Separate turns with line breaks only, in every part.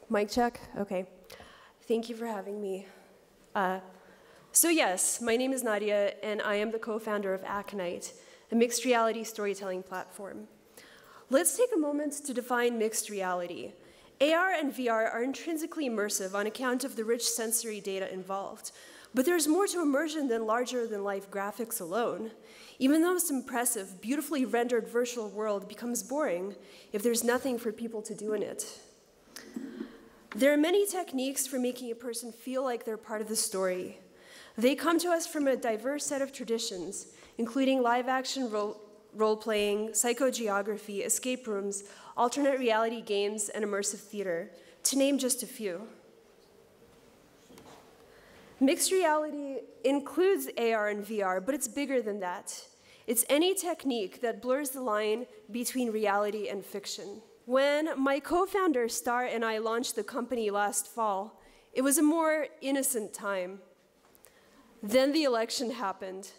Mic check? Okay. Thank you for having me. So yes, my name is Nadya, and I am the co-founder of Aconite, a mixed reality storytelling platform. Let's take a moment to define mixed reality. AR and VR are intrinsically immersive on account of the rich sensory data involved. But there's more to immersion than larger-than-life graphics alone. Even though it's impressive, beautifully rendered virtual world becomes boring if there's nothing for people to do in it. There are many techniques for making a person feel like they're part of the story. They come to us from a diverse set of traditions, including live-action role-playing, psychogeography, escape rooms, alternate reality games, and immersive theater, to name just a few. Mixed reality includes AR and VR, but it's bigger than that. It's any technique that blurs the line between reality and fiction. When my co-founder Star and I launched the company last fall, it was a more innocent time. Then the election happened.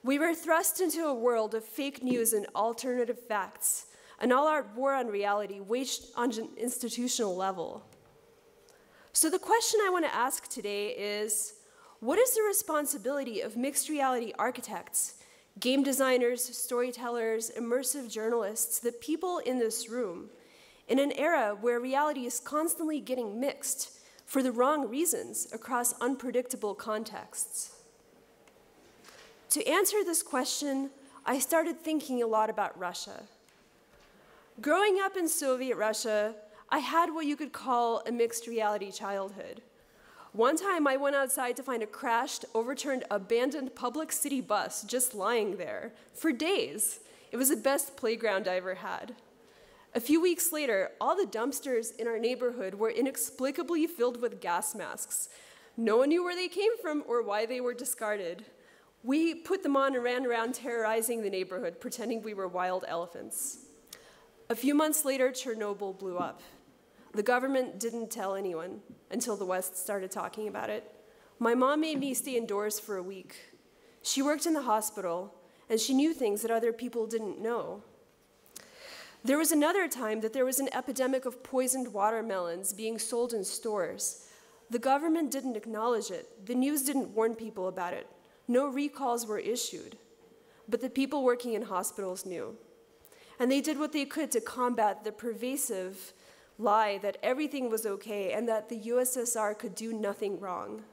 We were thrust into a world of fake news and alternative facts, an all-out war on reality waged on an institutional level. So the question I want to ask today is, what is the responsibility of mixed reality architects, game designers, storytellers, immersive journalists, the people in this room, in an era where reality is constantly getting mixed for the wrong reasons across unpredictable contexts? To answer this question, I started thinking a lot about Russia. Growing up in Soviet Russia, I had what you could call a mixed reality childhood. One time I went outside to find a crashed, overturned, abandoned public city bus just lying there for days. It was the best playground I ever had. A few weeks later, all the dumpsters in our neighborhood were inexplicably filled with gas masks. No one knew where they came from or why they were discarded. We put them on and ran around terrorizing the neighborhood, pretending we were wild elephants. A few months later, Chernobyl blew up. The government didn't tell anyone until the West started talking about it. My mom made me stay indoors for a week. She worked in the hospital, and she knew things that other people didn't know. There was another time that there was an epidemic of poisoned watermelons being sold in stores. The government didn't acknowledge it. The news didn't warn people about it. No recalls were issued. But the people working in hospitals knew. And they did what they could to combat the pervasive lie that everything was okay and that the USSR could do nothing wrong.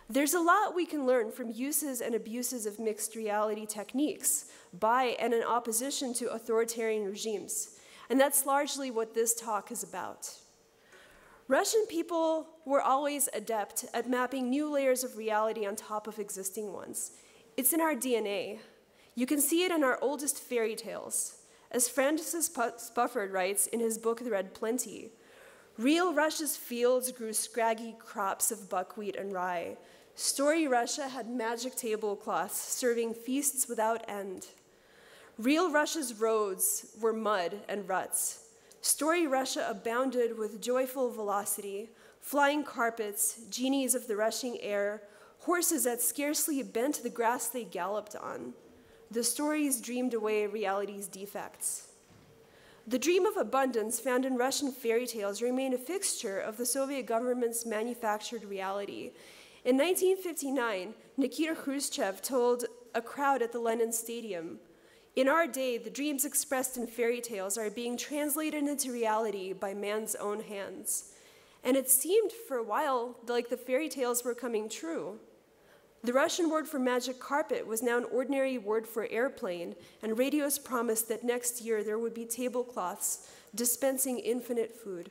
There's a lot we can learn from uses and abuses of mixed reality techniques by and in opposition to authoritarian regimes, and that's largely what this talk is about. Russian people were always adept at mapping new layers of reality on top of existing ones. It's in our DNA. You can see it in our oldest fairy tales. As Francis Spufford writes in his book, The Red Plenty, real Russia's fields grew scraggy crops of buckwheat and rye. Story Russia had magic tablecloths serving feasts without end. Real Russia's roads were mud and ruts. Story Russia abounded with joyful velocity, flying carpets, genies of the rushing air, horses that scarcely bent the grass they galloped on. The stories dreamed away reality's defects. The dream of abundance found in Russian fairy tales remained a fixture of the Soviet government's manufactured reality. In 1959, Nikita Khrushchev told a crowd at the Lenin Stadium, "In our day, the dreams expressed in fairy tales are being translated into reality by man's own hands." And it seemed for a while like the fairy tales were coming true. The Russian word for magic carpet was now an ordinary word for airplane, and radios promised that next year there would be tablecloths dispensing infinite food.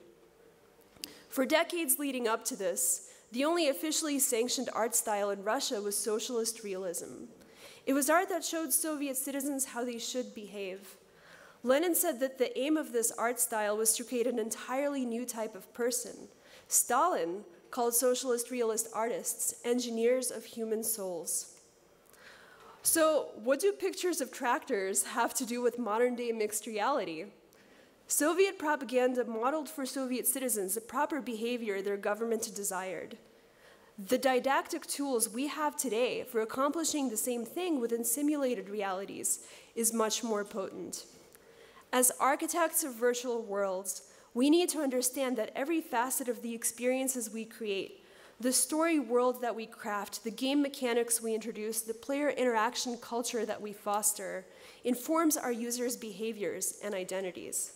For decades leading up to this, the only officially sanctioned art style in Russia was socialist realism. It was art that showed Soviet citizens how they should behave. Lenin said that the aim of this art style was to create an entirely new type of person. Stalin called socialist realist artists engineers of human souls. So what do pictures of tractors have to do with modern-day mixed reality? Soviet propaganda modeled for Soviet citizens the proper behavior their government desired. The didactic tools we have today for accomplishing the same thing within simulated realities is much more potent. As architects of virtual worlds, We need to understand that every facet of the experiences we create, the story world that we craft, the game mechanics we introduce, the player interaction culture that we foster, informs our users' behaviors and identities.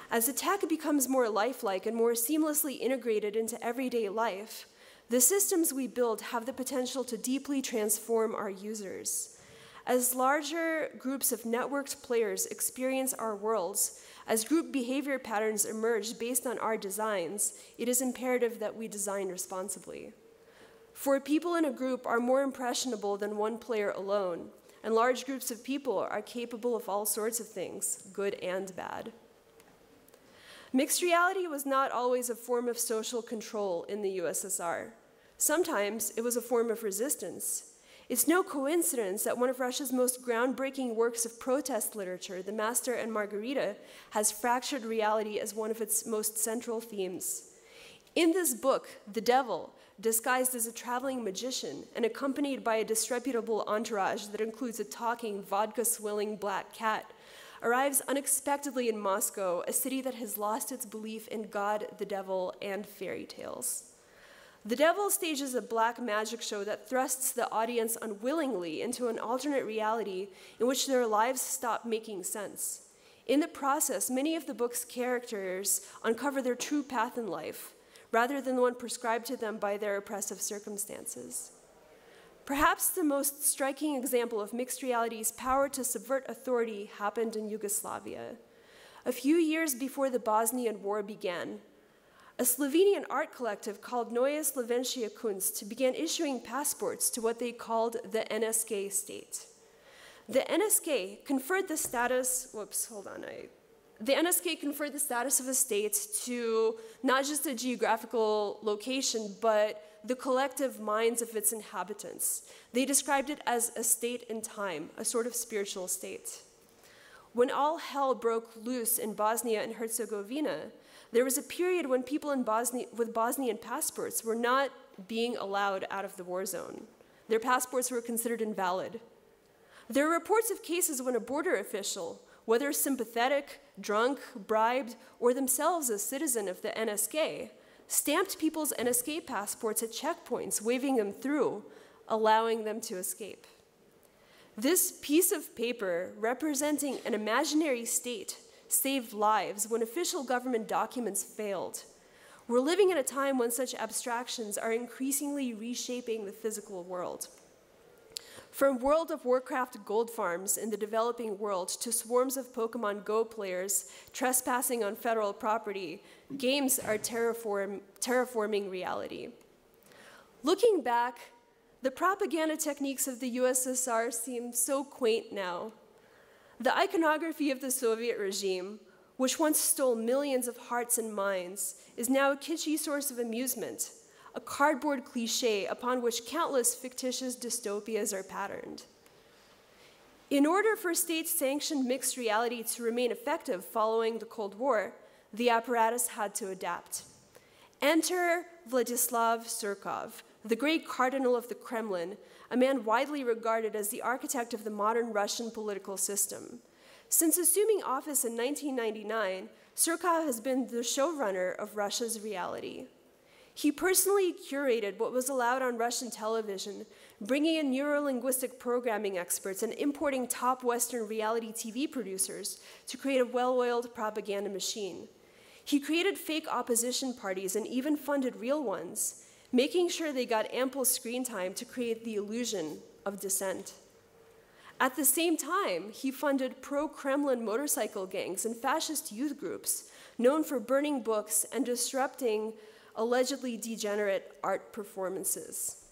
As the tech becomes more lifelike and more seamlessly integrated into everyday life, the systems we build have the potential to deeply transform our users. As larger groups of networked players experience our worlds, as group behavior patterns emerge based on our designs, it is imperative that we design responsibly. For people in a group are more impressionable than one player alone, and large groups of people are capable of all sorts of things, good and bad. Mixed reality was not always a form of social control in the USSR. Sometimes it was a form of resistance. It's no coincidence that one of Russia's most groundbreaking works of protest literature, The Master and Margarita, has fractured reality as one of its most central themes. In this book, the devil, disguised as a traveling magician and accompanied by a disreputable entourage that includes a talking, vodka-swilling black cat, arrives unexpectedly in Moscow, a city that has lost its belief in God, the devil, and fairy tales. The devil stages a black magic show that thrusts the audience unwillingly into an alternate reality in which their lives stop making sense. In the process, many of the book's characters uncover their true path in life, rather than the one prescribed to them by their oppressive circumstances. Perhaps the most striking example of mixed reality's power to subvert authority happened in Yugoslavia. A few years before the Bosnian War began, a Slovenian art collective called Neue Slovenske Kunst began issuing passports to what they called the NSK state. The NSK conferred the status, the NSK conferred the status of a state to not just a geographical location, but the collective minds of its inhabitants. They described it as a state in time, a sort of spiritual state. When all hell broke loose in Bosnia and Herzegovina, there was a period when people in with Bosnian passports were not being allowed out of the war zone. Their passports were considered invalid. There are reports of cases when a border official, whether sympathetic, drunk, bribed, or themselves a citizen of the NSK, stamped people's NSK passports at checkpoints, waving them through, allowing them to escape. This piece of paper, representing an imaginary state, saved lives when official government documents failed. We're living in a time when such abstractions are increasingly reshaping the physical world. From World of Warcraft gold farms in the developing world to swarms of Pokemon Go players trespassing on federal property, games are terraforming reality. Looking back, the propaganda techniques of the USSR seem so quaint now. The iconography of the Soviet regime, which once stole millions of hearts and minds, is now a kitschy source of amusement, a cardboard cliché upon which countless fictitious dystopias are patterned. In order for state-sanctioned mixed reality to remain effective following the Cold War, the apparatus had to adapt. Enter Vladislav Surkov, the great cardinal of the Kremlin, a man widely regarded as the architect of the modern Russian political system. Since assuming office in 1999, Surkov has been the showrunner of Russia's reality. He personally curated what was allowed on Russian television, bringing in neuro-linguistic programming experts and importing top Western reality TV producers to create a well-oiled propaganda machine. He created fake opposition parties and even funded real ones, making sure they got ample screen time to create the illusion of dissent. At the same time, he funded pro-Kremlin motorcycle gangs and fascist youth groups known for burning books and disrupting allegedly degenerate art performances.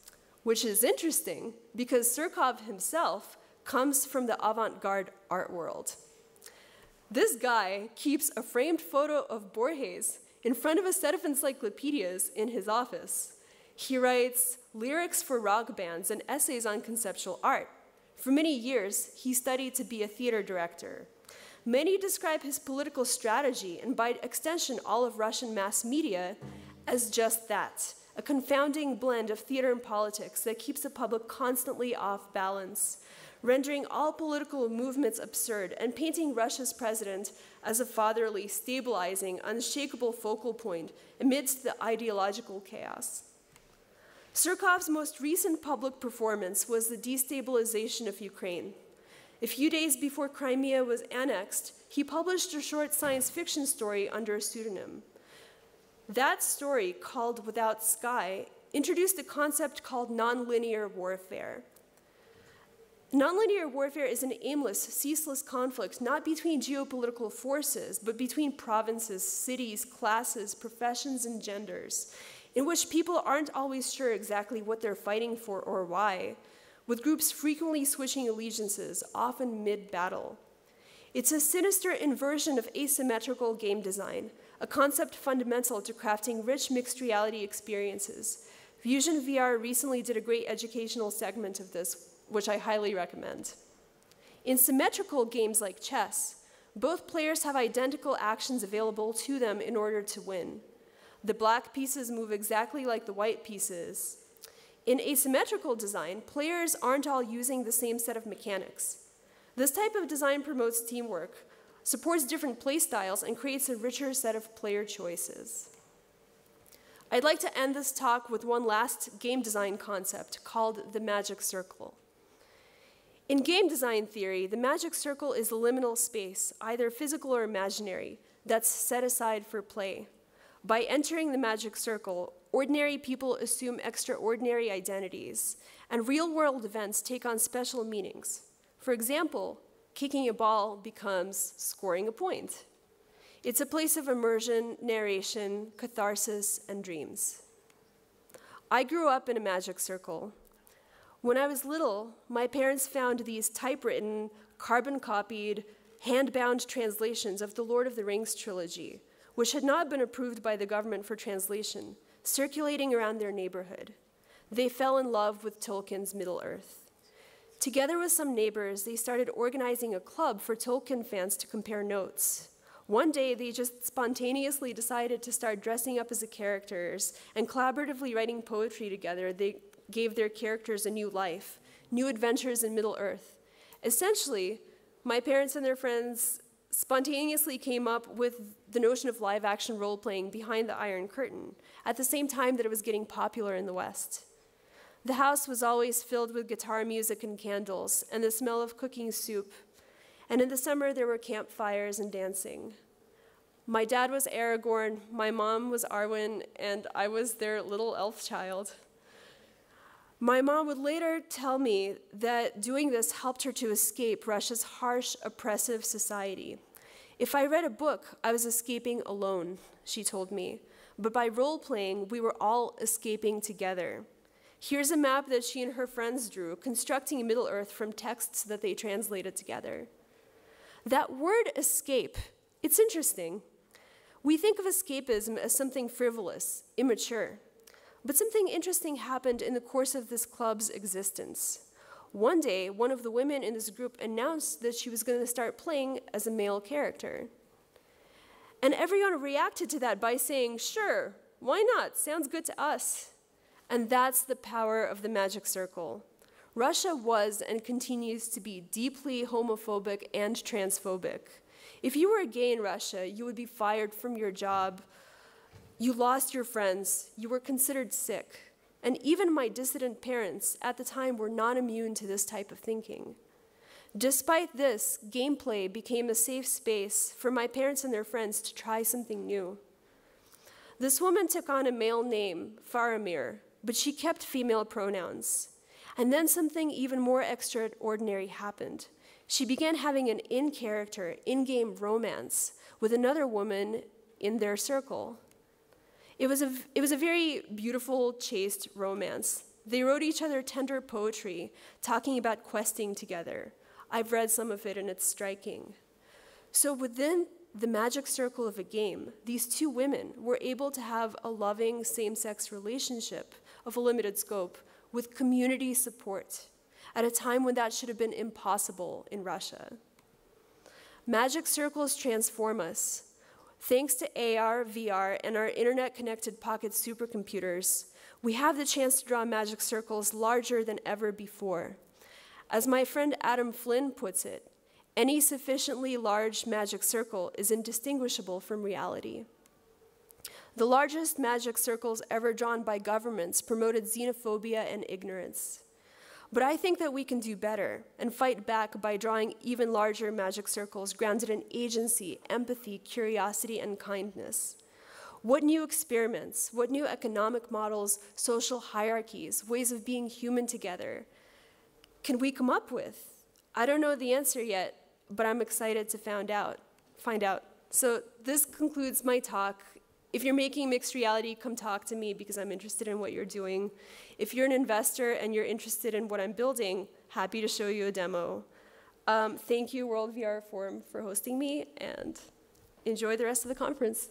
Which is interesting because Surkov himself comes from the avant-garde art world. This guy keeps a framed photo of Borges in front of a set of encyclopedias in his office. He writes lyrics for rock bands and essays on conceptual art. For many years, he studied to be a theater director. Many describe his political strategy, and by extension all of Russian mass media, as just that, a confounding blend of theater and politics that keeps the public constantly off balance. rendering all political movements absurd and painting Russia's president as a fatherly, stabilizing, unshakable focal point amidst the ideological chaos. Surkov's most recent public performance was the destabilization of Ukraine. A few days before Crimea was annexed, he published a short science fiction story under a pseudonym. That story, called Without Sky, introduced a concept called nonlinear warfare. Nonlinear warfare is an aimless, ceaseless conflict not between geopolitical forces, but between provinces, cities, classes, professions, and genders, in which people aren't always sure exactly what they're fighting for or why, with groups frequently switching allegiances, often mid-battle. It's a sinister inversion of asymmetrical game design, a concept fundamental to crafting rich mixed reality experiences. Fusion VR recently did a great educational segment of this, which I highly recommend. In symmetrical games like chess, both players have identical actions available to them in order to win. The black pieces move exactly like the white pieces. In asymmetrical design, players aren't all using the same set of mechanics. This type of design promotes teamwork, supports different play styles, and creates a richer set of player choices. I'd like to end this talk with one last game design concept called the magic circle. In game design theory, the magic circle is a liminal space, either physical or imaginary, that's set aside for play. By entering the magic circle, ordinary people assume extraordinary identities, and real-world events take on special meanings. For example, kicking a ball becomes scoring a point. It's a place of immersion, narration, catharsis, and dreams. I grew up in a magic circle. When I was little, my parents found these typewritten, carbon-copied, hand-bound translations of the Lord of the Rings trilogy, which had not been approved by the government for translation, circulating around their neighborhood. They fell in love with Tolkien's Middle-earth. Together with some neighbors, they started organizing a club for Tolkien fans to compare notes. One day, they just spontaneously decided to start dressing up as the characters and collaboratively writing poetry together. They gave their characters a new life, new adventures in Middle-earth. Essentially, my parents and their friends spontaneously came up with the notion of live-action role-playing behind the Iron Curtain, at the same time that it was getting popular in the West. The house was always filled with guitar music and candles, and the smell of cooking soup. And in the summer, there were campfires and dancing. My dad was Aragorn, my mom was Arwen, and I was their little elf child. My mom would later tell me that doing this helped her to escape Russia's harsh, oppressive society. If I read a book, I was escaping alone, she told me. But by role-playing, we were all escaping together. Here's a map that she and her friends drew, constructing Middle-earth from texts that they translated together. That word escape, it's interesting. We think of escapism as something frivolous, immature. But something interesting happened in the course of this club's existence. One day, one of the women in this group announced that she was going to start playing as a male character. And everyone reacted to that by saying, sure, why not? Sounds good to us. And that's the power of the magic circle. Russia was and continues to be deeply homophobic and transphobic. If you were gay in Russia, you would be fired from your job. You lost your friends, you were considered sick, and even my dissident parents at the time were not immune to this type of thinking. Despite this, gameplay became a safe space for my parents and their friends to try something new. This woman took on a male name, Faramir, but she kept female pronouns. And then something even more extraordinary happened. She began having an in-character, in-game romance with another woman in their circle. It was a very beautiful, chaste romance. They wrote each other tender poetry, talking about questing together. I've read some of it, and it's striking. So within the magic circle of a game, these two women were able to have a loving same-sex relationship of a limited scope with community support at a time when that should have been impossible in Russia. Magic circles transform us. Thanks to AR, VR, and our internet-connected pocket supercomputers, we have the chance to draw magic circles larger than ever before. As my friend Adam Flynn puts it, any sufficiently large magic circle is indistinguishable from reality. The largest magic circles ever drawn by governments promoted xenophobia and ignorance. But I think that we can do better and fight back by drawing even larger magic circles grounded in agency, empathy, curiosity, and kindness. What new experiments, what new economic models, social hierarchies, ways of being human together can we come up with? I don't know the answer yet, but I'm excited to find out. So this concludes my talk. If you're making mixed reality, come talk to me because I'm interested in what you're doing. If you're an investor and you're interested in what I'm building, happy to show you a demo. Thank you, World VR Forum, for hosting me, and enjoy the rest of the conference.